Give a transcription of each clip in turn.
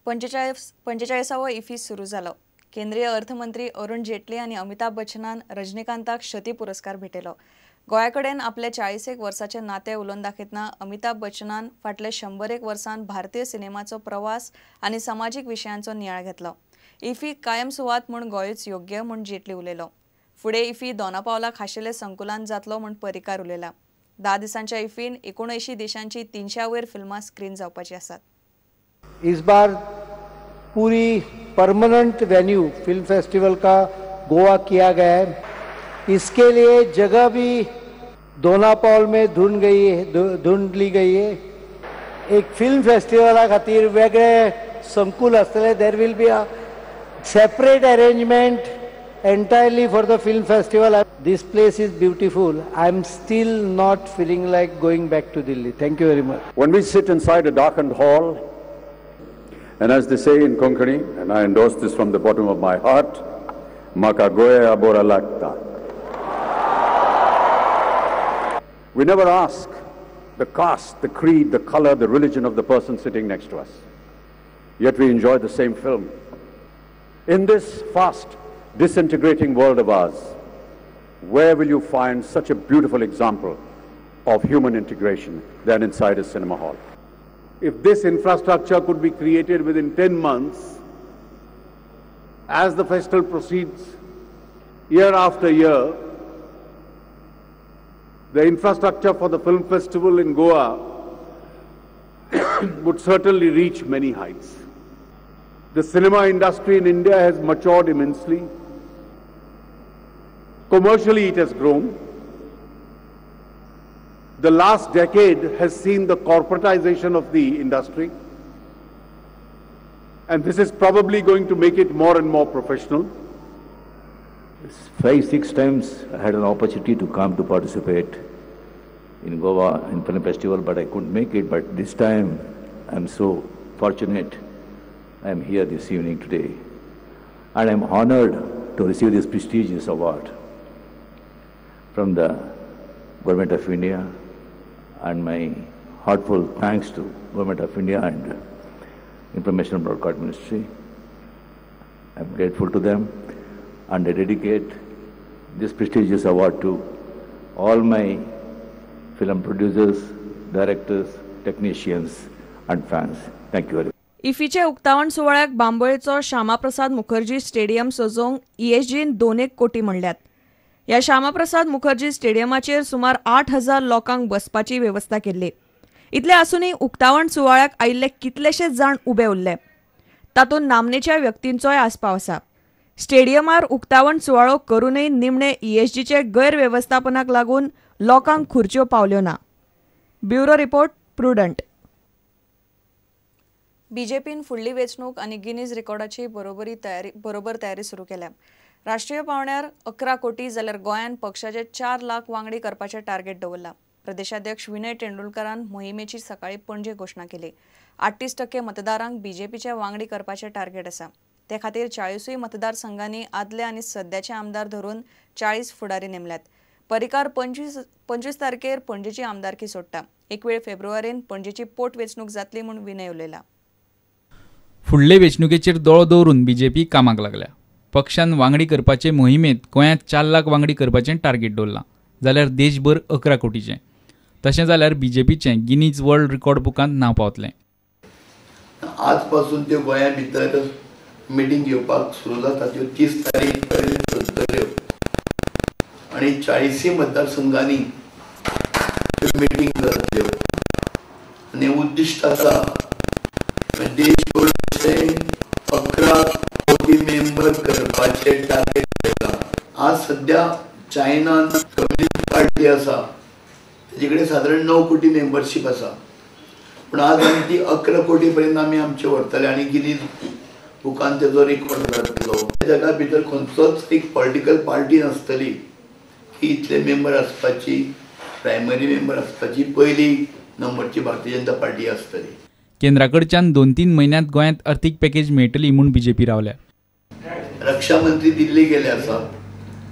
45वां IFFI सुरू जालो। केंद्रीय अर्थमंत्री अरुण जेटली आणि अमिताभ बच्चनान रजनीकांताक शती पुरस्कार भेटयलो। गोंयाकडेन आपले 41 वर्साचे नाते उलोवन दाखयतना अमिताभ बच्चनान फाटले 100 वर्सांत भारतीय सिनेमाचो प्रवास आणि सामाजिक विशयांचो नियाळ घेतलो। इफ्फी कायम सुवात म्हूण गोंयच योग्य म्हूण जेटली उलयलो। फुडें इफ्फी दोनापावला खाशेले संकुलांत जातलो म्हूण परिकार उलयला। 10 दिसांच्या इफ्फीन 79 देशांची 300 वयर फिल्मां स्क्रीन जावपाची आसात। इस बार पूरी परमानेंट वेन्यू फिल्म फेस्टिवल का गोवा किया गया है। इसके लिए जगह भी दोनापावल में ढूंढ ली गई है। एक फिल्म फेस्टिवला खातीर वेगळे संकुल आसतले। There will be a separate arrangement entirely for the film festival. This place is beautiful. I am still not feeling like going back to Delhi. Thank you very much. When we sit inside a darkened hall, and as they say in Konkani, and I endorse this from the bottom of my heart, Makagoye abora lagta. We never ask the caste, the creed, the color, the religion of the person sitting next to us. Yet we enjoy the same film. In this fast disintegrating world of ours, where will you find such a beautiful example of human integration than inside a cinema hall? If this infrastructure could be created within 10 months, as the festival proceeds year after year, the infrastructure for the film festival in Goa would certainly reach many heights. The cinema industry in India has matured immensely. Commercially, it has grown. The last decade has seen the corporatization of the industry, and this is probably going to make it more and more professional. 5-6 times I had an opportunity to come to participate in Goa in film festival, but I couldn't make it. But this time, I'm so fortunate. I'm here this evening today, and I'm honored to receive this prestigious award from the Government of India, and my heartful thanks to Government of India and Information Broadcast Ministry. I'm grateful to them, and I dedicate this prestigious award to all my film producers, directors, technicians and fans. Thank you very much. इफ्फीचे उक्तावण सुवाळ्याक बांबोळेचो Shyamaprasad Mukherjee stadium सजोवंक ESGन 2 कोटी म्हणल्यात। ह्या श्यामाप्रसाद मुखर्जी स्टेडियमाचेर सुमार 8,000 लोकांक बसपाची व्यवस्था केल्ली। इतले आसूनय उक्तावण सुवाळ्याक आयिल्ले कितलेशेच जाण उबे उरले। तातूंत नामनेच्या व्यक्तींचोय आस्पाव आसा। स्टेडियमार उक्तावण सुवाळो करूनय निमणे ESGचे गैरव्यवस्थापनाक लागून लोकांक खुर्च्यो पावल्यो ना। Bureau report, prudent. बीजेपीन फुडली वेंचणूक आनी गिनीज रिकॉर्डाची बरोबर तयारी सुरू केल्या। राष्ट्रीय पावण्यार 11 कोटी जाल्यार गोंयान पक्षाचे 4 लाख वांगडी करपाचे टार्गेट दवरला। प्रदेशाध्यक्ष विनय तेंडुलकरान मोहिमेची सकाळी पणजे घोषणा केली। 38% मतदारांक बीजेपीचे वांगडी करपाचे टार्गेट आसा। ते खातीर 40 मतदारसंघांनी आदले आनी सध्याचे आमदार धरून 40 फुडारी नेमल्यात। परिकार 25 तारखेर पणजेची आमदारकी सोडटा। एक वेळ फेब्रुवारीन पणजेची पोटवेंचणूक जातली म्हूण विनय उलयला। फुडले वेंचणुकेचेर दोळो दवरून बीजेपी कामाक लागल्या। पक्षान वांगडी करपाचे मोहिमेंत गोंयांत 4 लाख वांगडी करपाचें टार्गेट दवरलां, जाल्यार देशभर 11 कोटीचें। तशें जाल्यार बीजेपीचें गिनीज वर्ल्ड रिकॉर्ड बुकांत नांव पावतलें। आज पासून त्यो गोंया भितर मिटींग घेवपाक सुरू जाता, त्यो 30 तारीख पर्यंत चलतल्यो आनी 40 मतदारसंघांनी त्यो मिटींग जातल्यो। आनी उद्दिश्ट आसा देशभरचे 11 कोटी मेंबर करपाचे टार्गेट केला। आज सध्या चायनान कम्युनिस्ट पार्टी आसा, तेजे कडेन सादारण 9 कोटी मेंबरशीप आसा, पण आज आमी ती 11 कोटी पर्यंत आमी आमचे व्हरतले आनी गिनीज बुकान तेजो रिकॉर्ड जातलो। जगा भितर खंयचोच एक पॉलिटिकल पार्टी नासतली की इतले मेंबर आसपाची, प्रायमरी मेंबर आसपाची पयली नंबरची भारतीय जनता पार्टी आसतली। केंद्राकडच्यान 2-3 म्हयन्यांत गोंयांत अर्थीक पॅकेज मेळटली म्हूण बीजेपी रावल्या। रक्षा मंत्री दिल्ली गेले आसा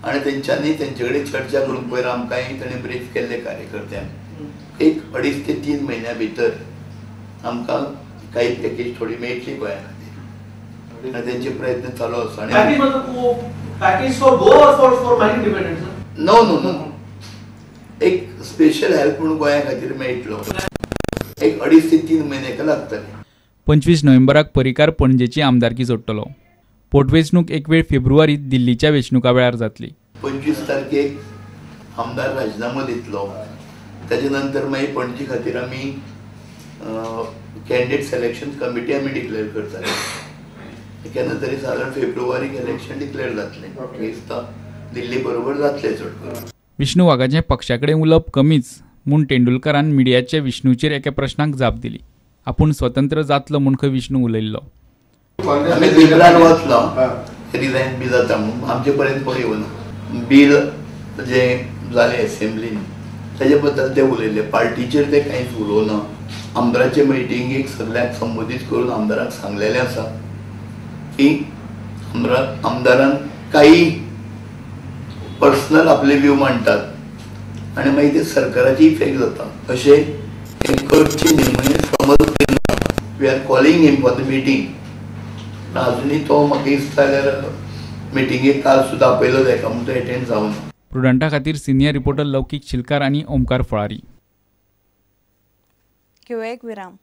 आनी तेंच्यांनी तेंचे कडेन चर्चा करून पयर आमकांय ताणें ब्रीफ केल्ले कार्यकर्त्यांक 1-2.5 ते 3 म्हयन्या भितर आमकां काही पॅकेज थोडी मेळटली गोंया खातीर। आणि त्यांचे प्रयत्न चालू आसा आणि पॅकेज मतलब package for Goa for mining dependents no no no एक स्पेशल हेल्प म्हणून गोंया खातीर मेळटलो एक 2.5 ते 3 म्हयने लागतले 25 नोव्हेंबराक परिकार पणजेची आमदारकी जोडटलो. पोटवेंचणूक एक वेळ फेब्रुवारीत दिल्लीच्या वेंचणुका वेळार जातली. 25 तारखेक आमदार राजीनामो दितलो. त्याच्या नंतर मागीर पणजी खातीर आमी कॅन्डिडेट सिलेक्शन कमिटी आमी डिक्लेअर करतले. केन्ना तरी साधारण फेब्रुवारीक इलेक्शन डिक्लेअर जातलें. दिसता दिल्ली बरोबर जातलें चड करून. विष्णू वाघाचें पक्षा कडेन उलोवप कमीच म्हूण तेंडुलकरान मिडियाच्या विष्णूचेर एका प्रश्नाक जाप दिली. आपूण स्वतंत्र जातलो म्हूण खंय विष्णू उलयल्लो. आमी लिबरान वतलो रिजायन बी जाता म्हणून आमचे पर्यंत कोण येवना. बील जें जालें एसेंब्लीन तेजे बद्दल ते उलयले. पार्टीचेर ते कांयच उलोवना. आमदाराचे मिटिंगेक सगळ्यांक संबोधीत करून आमदाराक सांगलेलें आसा की आमदारान काही पर्सनल आपले व्यू मांडटात आनी मागीर ते सरकाराची इफेक्ट जाता अशें करची न्ही म्हणजे समज we are calling him for the meeting. अजुनूय तो म्हाका दिसता जाल्यार मिटिंगेक काल सुद्दां आपयलो ताका म्हणून तो एटेंड जावना. प्रुडंटा खातीर सिनियर रिपोर्टर लौकीक शिलकार आनी ओमकार फळारी. किंवा एक विराम.